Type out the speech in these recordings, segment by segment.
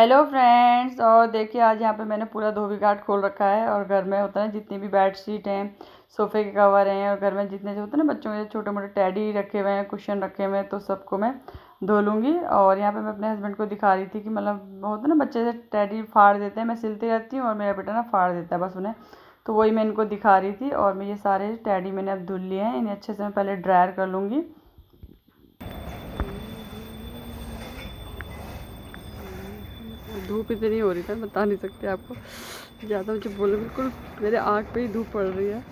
Hello friends. और देखिए आज यहाँ पे मैंने पूरा धोबी घाट खोल रखा है और घर में होता है जितनी भी बेडशीट हैं, सोफ़े के कवर हैं और घर में जितने जो होते हैं ना बच्चों के छोटे मोटे टैडी रखे हुए हैं, कुशन रखे हुए हैं, तो सबको मैं धो लूँगी। और यहाँ पे मैं अपने हस्बैंड को दिखा रही थी कि मतलब होता है ना बच्चे से टैडी फाड़ देते हैं, मैं सिलती रहती हूँ और मेरा बेटा ना फाड़ देता है बस उन्हें। तो वही मैं इनको दिखा रही थी। और मैं ये सारे टैडी मैंने अब धुल लिए हैं, इन्हें अच्छे से मैं पहले ड्रायर कर लूँगी। धूप इतनी हो रही था बता नहीं सकते आपको, ज़्यादा मुझे बोलो बिल्कुल मेरे आँख पे ही धूप पड़ रही है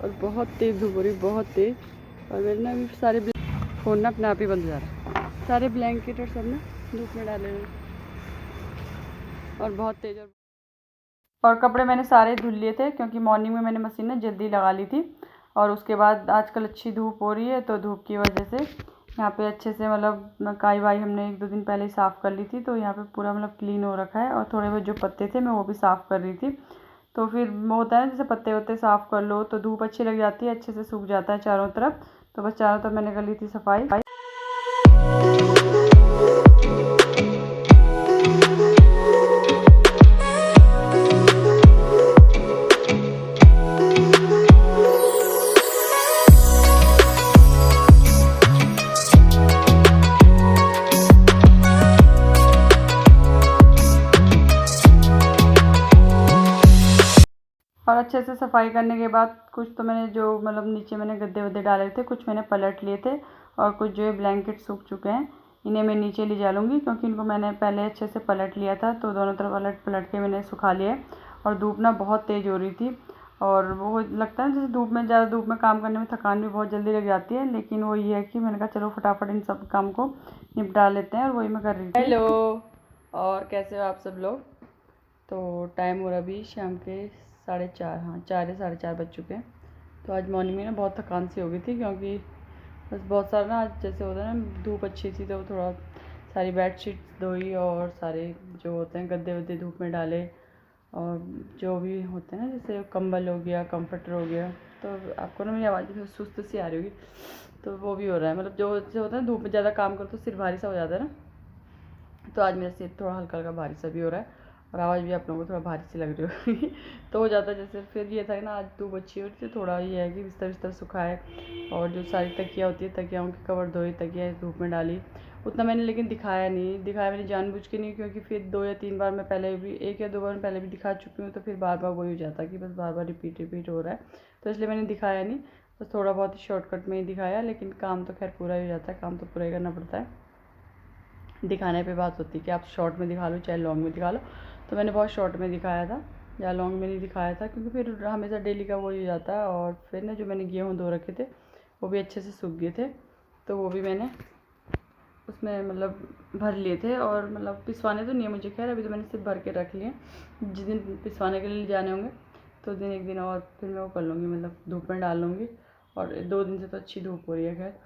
और बहुत तेज़ धूप हो रही है, बहुत तेज़। और मेरे ना अभी सारे फ़ोन ना अपने आप ही बंद हो जा रहा है, सारे ब्लैंकेट और सब ना धूप में डाले हुए और बहुत तेज़। और कपड़े मैंने सारे धुल लिए थे क्योंकि मॉर्निंग में मैंने मशीन ना जल्दी लगा ली थी। और उसके बाद आजकल अच्छी धूप हो रही है तो धूप की वजह से यहाँ पे अच्छे से मतलब काई वाई हमने 1-2 दिन पहले ही साफ़ कर ली थी, तो यहाँ पे पूरा मतलब क्लीन हो रखा है। और थोड़े बहुत जो पत्ते थे मैं वो भी साफ़ कर रही थी। तो फिर वो होता है जैसे पत्ते वत्ते साफ़ कर लो तो धूप अच्छी लग जाती है, अच्छे से सूख जाता है चारों तरफ। तो बस चारों तरफ मैंने कर ली थी सफाई। और अच्छे से सफाई करने के बाद कुछ तो मैंने जो मतलब नीचे मैंने गद्दे वद्दे डाले थे, कुछ मैंने पलट लिए थे। और कुछ जो है ब्लैंकेट सूख चुके हैं, इन्हें मैं नीचे ले जा लूँगी क्योंकि इनको मैंने पहले अच्छे से पलट लिया था। तो दोनों तरफ पलट पलट के मैंने सुखा लिया है। और धूप ना बहुत तेज़ हो रही थी और वो लगता है जैसे धूप में ज़्यादा धूप में काम करने में थकान भी बहुत जल्दी लग जाती है, लेकिन वो ये है कि मैंने कहा चलो फटाफट इन सब काम को निपटा लेते हैं और वही मैं कर रही थी। हेलो, और कैसे हो आप सब लोग। तो टाइम हो रहा अभी शाम के 4:30, हाँ 4 या 4:30 बज चुके हैं। तो आज मॉर्निंग में ना बहुत थकान सी हो गई थी क्योंकि बस बहुत सारा ना आज जैसे होता है ना धूप अच्छी थी तो थोड़ा सारी बेडशीट्स धोई और सारे जो होते हैं गद्दे वद्दे धूप में डाले। और जो भी होते हैं ना जैसे कंबल हो गया, कंफर्टर हो गया। तो आपको ना मेरी आवाज़ भी सुस्त सी आ रही होगी, तो वो भी हो रहा है। मतलब जो जैसे होता है ना धूप में ज़्यादा काम करो तो सिर भारी सा हो जाता है ना, तो आज मेरा सिर थोड़ा हल्का हल्का भारी सा भी हो रहा है और आवाज़ भी आप लोगों को थोड़ा भारी सी लग रही होगी तो हो जाता है जैसे। फिर ये था ना आज धूप अच्छी हो रही थी, थोड़ा ये है कि बिस्तर बिस्तर सुखाए और जो सारी तकिया होती है तकियाओं के कवर धोए, तकिया धूप में डाली। उतना मैंने लेकिन दिखाया मैंने जानबूझ के नहीं, क्योंकि फिर 2 या 3 बार मैं पहले भी 1 या 2 बार पहले भी दिखा चुकी हूँ, तो फिर बार बार वही हो जाता है कि बस बार बार रिपीट हो रहा है। तो इसलिए मैंने दिखाया नहीं, बस थोड़ा बहुत ही शॉर्टकट में ही दिखाया। लेकिन काम तो खैर पूरा ही हो जाता है, काम तो पूरा ही करना पड़ता है। दिखाने पे बात होती है कि आप शॉर्ट में दिखा लो चाहे लॉन्ग में दिखा लो। तो मैंने बहुत शॉर्ट में दिखाया था या लॉन्ग में नहीं दिखाया था, क्योंकि फिर हमेशा डेली का वही हो जाता है। और फिर ना जो मैंने गेहूँ धो रखे थे वो भी अच्छे से सूख गए थे, तो वो भी मैंने उसमें मतलब भर लिए थे। और मतलब पिसवाने तो नहीं है मुझे, खैर अभी तो मैंने सिर्फ भर के रख लिए। जिस दिन पिसवाने के लिए जाने होंगे तो उस दिन एक दिन और फिर मैं वो कर लूँगी, मतलब धूप में डाल लूँगी। और 2 दिन से तो अच्छी धूप हो रही है, खैर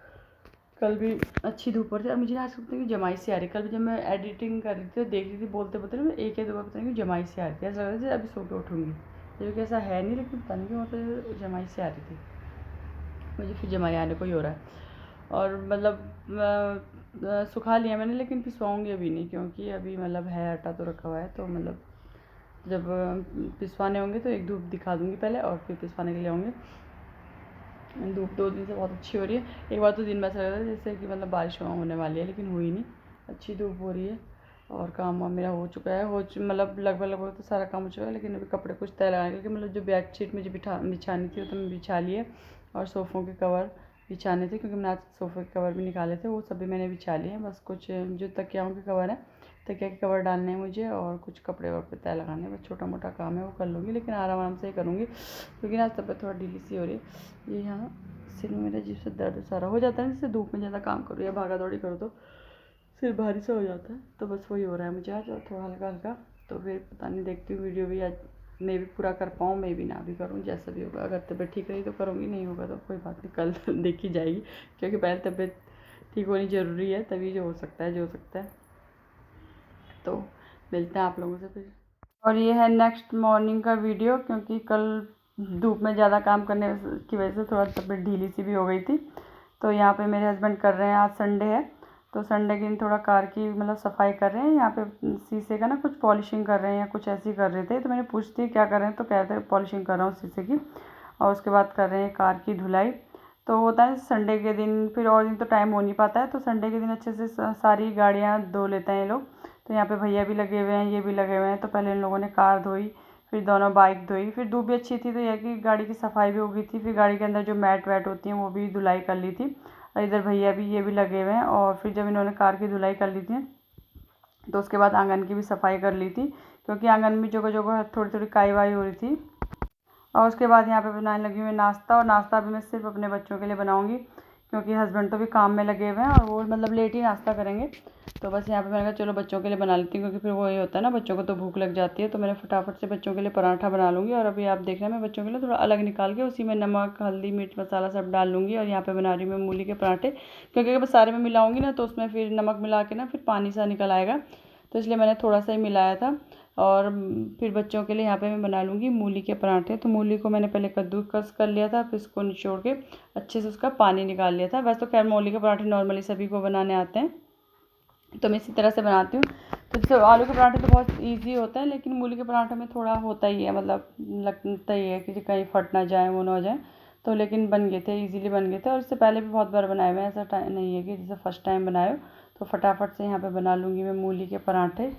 कल भी अच्छी धूप हो रही थी। और मुझे आज पता नहीं जमाई सी आ रही। कल भी जब मैं एडिटिंग कर रही थी तो देख रही थी बोलते बोलते ना मैं 1 या 2 बार पता नहीं जमाई सी आ रही थी, ऐसा लग रहा था अभी सो के उठूँगी, जबकि ऐसा है नहीं, लेकिन पता नहीं क्यों मतलब जमाई सी आ रही थी मुझे। फिर जमाई आने को ही हो रहा है। और मतलब सुखा लिया मैंने, लेकिन पिसवाऊँगी अभी नहीं, क्योंकि अभी मतलब है आटा तो रखा हुआ है। तो मतलब जब पिसवाने होंगे तो एक धूप दिखा दूँगी पहले और फिर पिसवाने के लिए होंगे। धूप 2 दिन से बहुत अच्छी हो रही है। एक बार तो दिन में ऐसा लग रहा था जैसे कि मतलब बारिश होने वाली है, लेकिन हुई नहीं, अच्छी धूप हो रही है। और काम वाम मेरा हो चुका है, मतलब लगभग तो सारा काम हो चुका है। लेकिन अभी कपड़े कुछ तय लगाने के, मतलब जो बेडशीट मुझे बिछानी थी वो तो मैं बिछा लिए। और सोफ़ों के कवर बिछाने थे, क्योंकि मैंने आज सोफ़े के कवर भी निकाले थे, वो सभी मैंने बिछा लिए हैं। बस कुछ जो तकियाओं के कवर हैं, तकिया के कवर डालने हैं मुझे, और कुछ कपड़े वपड़े तय लगाने हैं। बस छोटा मोटा काम है वो कर लूँगी, लेकिन आराम आराम से ही करूँगी, क्योंकि आज तबीयत थोड़ा ढीली सी हो रही है। ये यहाँ सिर में मेरे अजीब से दर्द सारा हो जाता है, जैसे धूप में ज़्यादा काम करो या भागा दौड़ी करो तो सिर भारी सा हो जाता है। तो बस वही हो रहा है मुझे आज, और थोड़ा हल्का हल्का। तो फिर पता नहीं, देखती हूँ वीडियो भी आज मैं भी पूरा कर पाऊँ, मैं भी ना भी करूँ, जैसा भी होगा। अगर तबीयत ठीक रही तो करूँगी, नहीं होगा तो कोई बात नहीं, कल देखी जाएगी। क्योंकि पहले तबीयत ठीक होनी ज़रूरी है, तभी जो हो सकता है जो हो सकता है। तो मिलते हैं आप लोगों से फिर। और ये है नेक्स्ट मॉर्निंग का वीडियो, क्योंकि कल धूप में ज़्यादा काम करने की वजह से थोड़ा तबीयत ढीली सी भी हो गई थी। तो यहाँ पे मेरे हस्बैंड कर रहे हैं, आज संडे है तो संडे के दिन थोड़ा कार की मतलब सफाई कर रहे हैं, यहाँ पे शीशे का ना कुछ पॉलिशिंग कर रहे हैं या कुछ ऐसे ही कर रहे थे। तो मैंने पूछती क्या कर रहे हैं, तो कह रहे थे पॉलिशिंग कर रहा हूँ शीशे की, और उसके बाद कर रहे हैं कार की धुलाई। तो होता है संडे के दिन, फिर और दिन तो टाइम हो नहीं पाता है, तो संडे के दिन अच्छे से सारी गाड़ियाँ धो लेते हैं ये लोग। तो यहाँ पे भैया भी लगे हुए हैं, ये भी लगे हुए हैं। तो पहले इन लोगों ने कार धोई, फिर दोनों बाइक धोई, फिर धूप भी अच्छी थी तो यह कि गाड़ी की सफाई भी हो गई थी। फिर गाड़ी के अंदर जो मैट वैट होती हैं वो भी धुलाई कर ली थी। और इधर भैया भी ये भी लगे हुए हैं। और फिर जब इन्होंने कार की धुलाई कर ली थी तो उसके बाद आंगन की भी सफाई कर ली थी, क्योंकि आंगन में जगह जगह थोड़ी थोड़ी काई वाई हो रही थी। और उसके बाद यहाँ पे बनाने लगी हुई नाश्ता, और नाश्ता भी मैं सिर्फ अपने बच्चों के लिए बनाऊँगी, क्योंकि हस्बैंड तो भी काम में लगे हुए हैं और वो मतलब लेट ही नाश्ता करेंगे। तो बस यहाँ पे मैंने कहा चलो बच्चों के लिए बना लेती हूँ, क्योंकि फिर वो ये होता है ना, बच्चों को तो भूख लग जाती है। तो मैंने फटाफट से बच्चों के लिए पराठा बना लूँगी। और अभी आप देख रहे हैं मैं बच्चों के लिए थोड़ा अलग निकाल के उसी में नमक, हल्दी, मिर्च मसाला सब डाल लूँगी। और यहाँ पे बना रही हूँ मैं मूली के पराठे, क्योंकि अगर सारे में मिलाऊँगी ना तो उसमें फिर नमक मिला के ना फिर पानी सा निकल आएगा, तो इसलिए मैंने थोड़ा सा ही मिलाया था। और फिर बच्चों के लिए यहाँ पे मैं बना लूँगी मूली के पराठे। तो मूली को मैंने पहले कद्दूकस कर लिया था, फिर इसको निचोड़ के अच्छे से उसका पानी निकाल लिया था। वैसे तो खैर मूली के पराठे नॉर्मली सभी को बनाने आते हैं, तो मैं इसी तरह से बनाती हूँ। तो जैसे आलू के पराठे तो बहुत ईजी होता है, लेकिन मूली के पराठे में थोड़ा होता ही है, मतलब लगता ही है कि कहीं फट ना जाए, वो ना हो जाए। तो लेकिन बन गए थे, ईज़िली बन गए थे। और इससे पहले भी बहुत बार बनाए हुए हैं, ऐसा टाइम नहीं है कि जैसे फ़र्स्ट टाइम बनाए हो। तो फटाफट से यहाँ पर बना लूँगी मैं मूली के पराठे।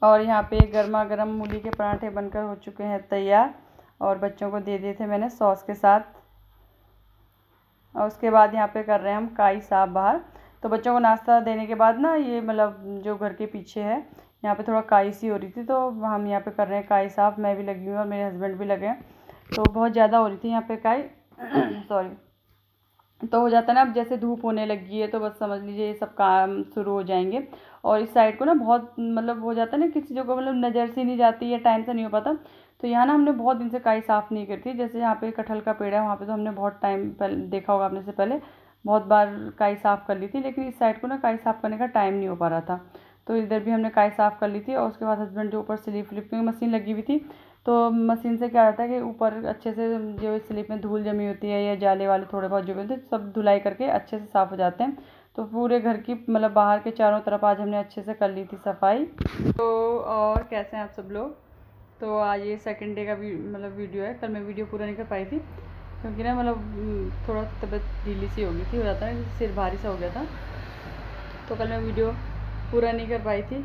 और यहाँ पे गर्मा गर्म मूली के पराठे बनकर हो चुके हैं तैयार, और बच्चों को दे दिए थे मैंने सॉस के साथ। और उसके बाद यहाँ पे कर रहे हैं हम काई साफ बाहर। तो बच्चों को नाश्ता देने के बाद ना ये मतलब जो घर के पीछे है यहाँ पे थोड़ा काई सी हो रही थी, तो हम यहाँ पे कर रहे हैं काई साफ। मैं भी लगी हूँ और मेरे हस्बैंड भी लगे हैं। तो बहुत ज़्यादा हो रही थी यहाँ पे काई सॉरी। तो हो जाता है ना, अब जैसे धूप होने लगी है तो बस समझ लीजिए ये सब काम शुरू हो जाएंगे। और इस साइड को ना बहुत मतलब हो जाता है ना, किसी जगह मतलब नज़र से नहीं जाती है, टाइम से नहीं हो पाता। तो यहाँ ना हमने बहुत दिन से काई साफ़ नहीं करी थी। जैसे यहाँ पे कटहल का पेड़ है, वहाँ पे तो हमने बहुत टाइम पहले देखा होगा आपने से पहले, बहुत बार काई साफ़ कर ली थी। लेकिन इस साइड को ना काई साफ़ करने का टाइम नहीं हो पा रहा था, तो इधर भी हमने काई साफ़ कर ली थी। और उसके बाद हस्बैंड जो ऊपर स्लिप की मशीन लगी हुई थी, तो मशीन से क्या रहता है कि ऊपर अच्छे से जो स्लिप में धूल जमी होती है या जाले वाले थोड़े बहुत जो भी होते हैं सब धुलाई करके अच्छे से साफ़ हो जाते हैं। तो पूरे घर की मतलब बाहर के चारों तरफ आज हमने अच्छे से कर ली थी सफाई। तो और कैसे हैं आप सब लोग। तो आज ये सेकंड डे का मतलब वीडियो है। कल मैं वीडियो पूरा नहीं कर पाई थी, क्योंकि ना मतलब थोड़ा तबीयत ढीली सी हो गई थी, हो जाता है ना सिर भारी सा हो गया था, तो कल मैं वीडियो पूरा नहीं कर पाई थी।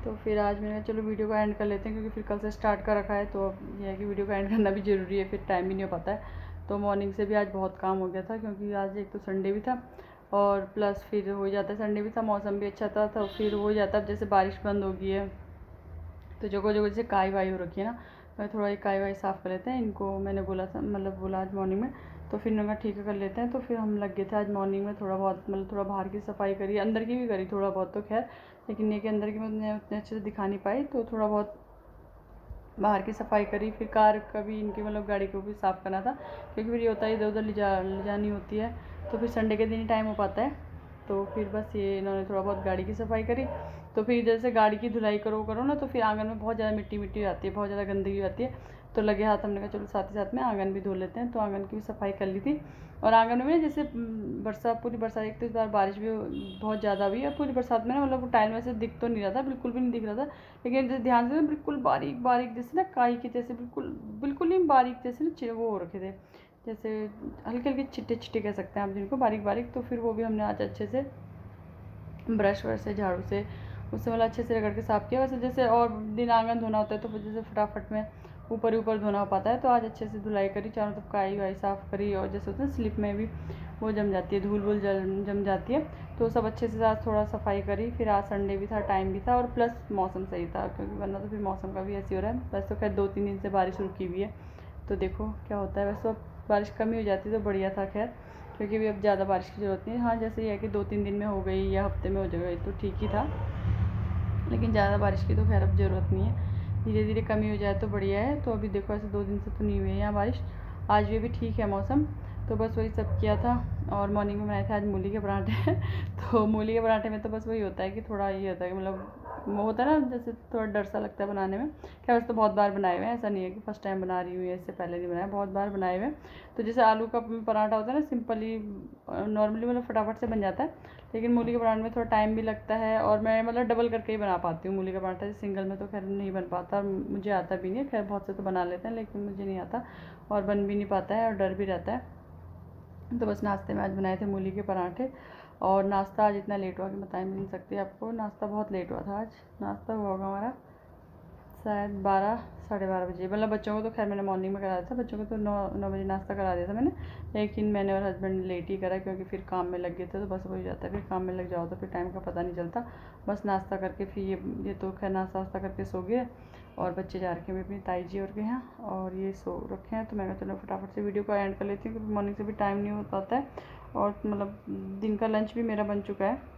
तो फिर आज मैंने चलो वीडियो को एंड कर लेते हैं, क्योंकि फिर कल से स्टार्ट कर रखा है, तो अब यह है कि वीडियो को एंड करना भी ज़रूरी है, फिर टाइम भी नहीं हो पाता है। तो मॉर्निंग से भी आज बहुत काम हो गया था, क्योंकि आज एक तो संडे भी था और प्लस फिर हो जाता है, संडे भी था, मौसम भी अच्छा था, तो फिर हो जाता है। अब जैसे बारिश बंद हो गई है तो जगह जगह जैसे काई वाई हो रखी है ना, मैं थोड़ा एक काई वाई साफ़ कर लेते हैं। इनको मैंने बोला था, मतलब बोला आज मॉर्निंग में, तो फिर उन्होंने ठीक है कर लेते हैं। तो फिर हम लग गए थे आज मॉर्निंग में थोड़ा बहुत, मतलब थोड़ा बाहर की सफाई करी, अंदर की भी करी थोड़ा बहुत, तो खैर लेकिन ये कि अंदर की मैं उतने अच्छे से दिखा नहीं पाई, तो थोड़ा बहुत बाहर की सफाई करी। फिर कार का भी इनकी मतलब गाड़ी को भी साफ़ करना था, क्योंकि फिर ये होता है इधर उधर ले जानी होती है, तो फिर संडे के दिन ही टाइम हो पाता है। तो फिर बस ये इन्होंने थोड़ा बहुत गाड़ी की सफाई करी। तो फिर जैसे गाड़ी की धुलाई करो ना, तो फिर आंगन में बहुत ज़्यादा मिट्टी आती है, बहुत ज़्यादा गंदगी आती है। तो लगे हाथ, हमने कहा चलो साथ ही साथ में आंगन भी धो लेते हैं। तो आंगन की भी सफाई कर ली थी। और आंगन में जैसे पूरी बरसात, एक तो इस बार बारिश भी बहुत ज़्यादा हुई है। पूरी बरसात में ना मतलब टाइल में से दिख तो नहीं रहा था, बिल्कुल भी नहीं दिख रहा था, लेकिन जैसे ध्यान से बिल्कुल बारीक बारीक जैसे ना काई के जैसे बिल्कुल ही बारीक जैसे ना वो हो रखे थे, जैसे हल्के हल्के छिट्टे छिट्टे कह सकते हैं आप जिनको, बारीक बारीक। तो फिर वो भी हमने आज अच्छे से ब्रश वर्श से, झाड़ू से, उससे मतलब अच्छे से रगड़ के साफ़ किया। वैसे जैसे और दिन आंगन धोना होता है तो जैसे फटाफट में ऊपर ही ऊपर धोना हो पाता है, तो आज अच्छे से धुलाई करी, चारों तरफ काई वाई साफ़ करी। और जैसे होता है स्लिप में भी वो जम जाती है, धूल वूल जम जाती है, तो सब अच्छे से आज थोड़ा सफाई करी। फिर आज संडे भी था, टाइम भी था, और प्लस मौसम सही था, क्योंकि वरना तो फिर मौसम का भी ऐसे हो रहा है। वैसे तो खैर 2-3 दिन से बारिश रुकी हुई है, तो देखो क्या होता है। वैसे तो बारिश कम ही हो जाती तो बढ़िया था खैर, क्योंकि अभी अब ज़्यादा बारिश की ज़रूरत नहीं है। हाँ, जैसे ये है कि 2-3 दिन में हो गई या हफ्ते में हो गई तो ठीक ही था, लेकिन ज़्यादा बारिश की तो खैर अब ज़रूरत नहीं है, धीरे धीरे कमी हो जाए तो बढ़िया है। तो अभी देखो ऐसे 2 दिन से तो नहीं हुई है यहाँ बारिश, आज भी अभी ठीक है मौसम। तो बस वही सब किया था। और मॉर्निंग में बनाए थे आज मूली के पराठे तो मूली के पराठे में तो बस वही होता है कि थोड़ा ये होता है कि मतलब वो होता है ना, जैसे थोड़ा डर सा लगता है बनाने में। क्या वैसे तो बहुत बार बनाए हुए हैं, ऐसा नहीं है कि फर्स्ट टाइम बना रही हूँ, इससे पहले नहीं बनाया, बहुत बार बनाए हुए हैं। तो जैसे आलू का पराठा होता है ना, सिंपली नॉर्मली मतलब फटाफट से बन जाता है, लेकिन मूली के पराठे में थोड़ा टाइम भी लगता है। और मैं मतलब डबल करके ही बना पाती हूँ मूली का पराठा, सिंगल में तो खैर नहीं बन पाता, और मुझे आता भी नहीं है। खैर बहुत से तो बना लेते हैं, लेकिन मुझे नहीं आता और बन भी नहीं पाता है, और डर भी रहता है। तो बस नाश्ते में आज बनाए थे मूली के पराठे। और नाश्ता आज इतना लेट हुआ कि बता भी नहीं सकती आपको, नाश्ता बहुत लेट हुआ था आज। नाश्ता हुआ होगा हमारा शायद 12 साढ़े 12 बजे। मतलब बच्चों को तो खैर मैंने मॉर्निंग में करा दिया था, बच्चों को तो 9 बजे नाश्ता करा दिया था मैंने, लेकिन मैंने और हस्बैंड लेट ही करा, क्योंकि फिर काम में लग गए थे। तो बस वही जाता है, फिर काम में लग जाओ तो फिर टाइम का पता नहीं चलता। बस नाश्ता करके फिर ये तो खैर नाश्ता वास्ता करके सो गए, और बच्चे जा रखे हैं अपनी ताई जी और के यहाँ, और ये सो रखे हैं। तो मैं चलो फटाफट से वीडियो को एंड कर लेती हूँ, क्योंकि मॉर्निंग से भी टाइम नहीं हो पाता है, और मतलब दिन का लंच भी मेरा बन चुका है।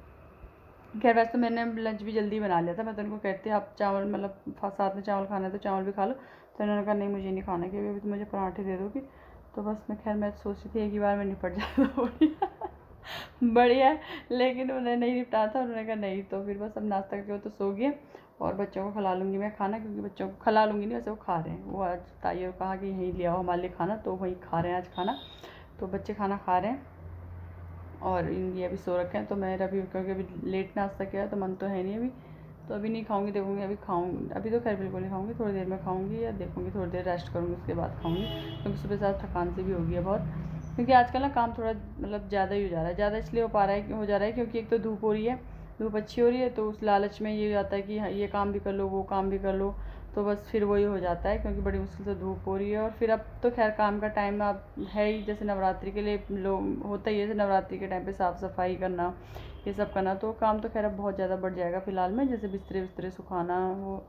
खैर वैसे तो मैंने लंच भी जल्दी बना लिया था। मैं तो उनको कहती आप चावल मतलब साथ में चावल खाना है तो चावल भी खा लो, तो इन्होंने कहा नहीं मुझे नहीं खाना, क्योंकि अभी तो मुझे पराठे दे दोगी। तो बस मैं सोच रही थी एक ही बार में निपट जाए तो बढ़िया बढ़िया, लेकिन उन्हें नहीं निपटा था, उन्होंने कहा नहीं। तो फिर बस अब नाश्ता करके वो तो सो गए, और बच्चों को खिला लूँगी मैं खाना, क्योंकि बच्चों को खिला लूँगी नहीं, वैसे वो खा रहे हैं। वो आज ताई और कहा कि यहीं ले आओ हमारे लिए खाना, तो वहीं खा रहे हैं आज खाना। तो बच्चे खाना खा रहे हैं, और ये अभी सो रखे हैं। तो मेरा भी क्योंकि अभी लेट नाश्ता किया है तो मन तो है नहीं अभी, तो अभी नहीं खाऊंगी, देखूंगी अभी खाऊंगी। अभी तो खैर बिल्कुल नहीं खाऊंगी, थोड़ी देर में खाऊंगी, या देखूंगी थोड़ी देर रेस्ट करूंगी उसके बाद खाऊंगी, क्योंकि सुबह से थकान से भी हो गई है बहुत। क्योंकि आजकल ना काम थोड़ा मतलब ज़्यादा ही हो जा रहा है। ज़्यादा इसलिए हो जा रहा है क्योंकि एक तो धूप हो रही है, धूप अच्छी हो रही है, तो उस लालच में ये हो जाता है कि ये काम भी कर लो वो काम भी कर लो, तो बस फिर वही हो जाता है, क्योंकि बड़ी मुश्किल से धूप हो रही है। और फिर अब तो खैर काम का टाइम अब है ही, जैसे नवरात्रि के लिए लोग होता ही है, जैसे नवरात्रि के टाइम पे साफ़ सफाई करना, ये सब करना, तो काम तो खैर अब बहुत ज़्यादा बढ़ जाएगा फ़िलहाल में। जैसे बिस्तरे बिस्तरे सुखाना, वो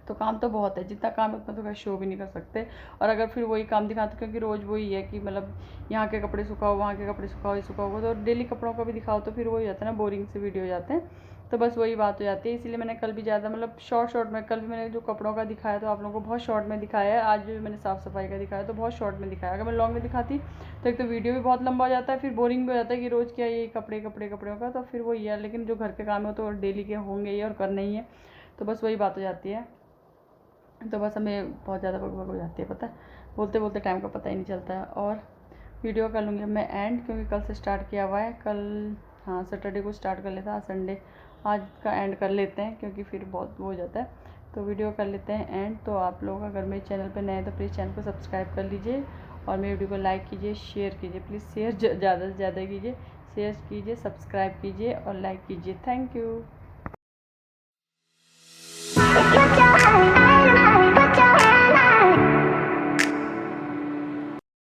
तो काम तो बहुत है, जितना काम है उतना तो खैर शो भी नहीं कर सकते। और अगर फिर वही काम दिखाते, क्योंकि रोज़ वही है कि मतलब यहाँ के कपड़े सुखाओ, वहाँ के कपड़े सुखाओ, ये सुखाओ, तो डेली कपड़ों का भी दिखाओ, तो फिर वही जाता है ना, बोरिंग से वीडियो हो जाते हैं। तो बस वही बात हो जाती है, इसीलिए मैंने कल भी ज़्यादा मतलब शॉर्ट में, कल भी मैंने जो कपड़ों का दिखाया तो आप लोगों को बहुत शॉर्ट में दिखाया है, आज भी मैंने साफ़ सफाई का दिखाया तो बहुत शॉर्ट में दिखाया। अगर मैं लॉन्ग में दिखाती तो एक तो वीडियो भी बहुत लंबा हो जाता है, फिर बोरिंग भी हो जाता है कि रोज़ क्या ये कपड़ों का, तो फिर वही है। लेकिन जो घर के काम है तो डेली के होंगे ही और करने ही है, तो बस वही बात हो जाती है। तो बस हमें बहुत ज़्यादा बकबक हो जाती है, पता है, बोलते बोलते टाइम का पता ही नहीं चलता है। और वीडियो कर लूँगी मैं एंड, क्योंकि कल से स्टार्ट किया हुआ है, कल हाँ सैटरडे को स्टार्ट कर लेता, आज संडे, आज का एंड कर लेते हैं, क्योंकि फिर बहुत वो हो जाता है। तो वीडियो कर लेते हैं एंड। तो आप लोग अगर मेरे चैनल पर नए हैं तो प्लीज़ चैनल को सब्सक्राइब कर लीजिए, और मेरी वीडियो को लाइक कीजिए, शेयर कीजिए, प्लीज़ शेयर ज़्यादा से ज़्यादा कीजिए, शेयर कीजिए, सब्सक्राइब कीजिए और लाइक कीजिए। Thank you.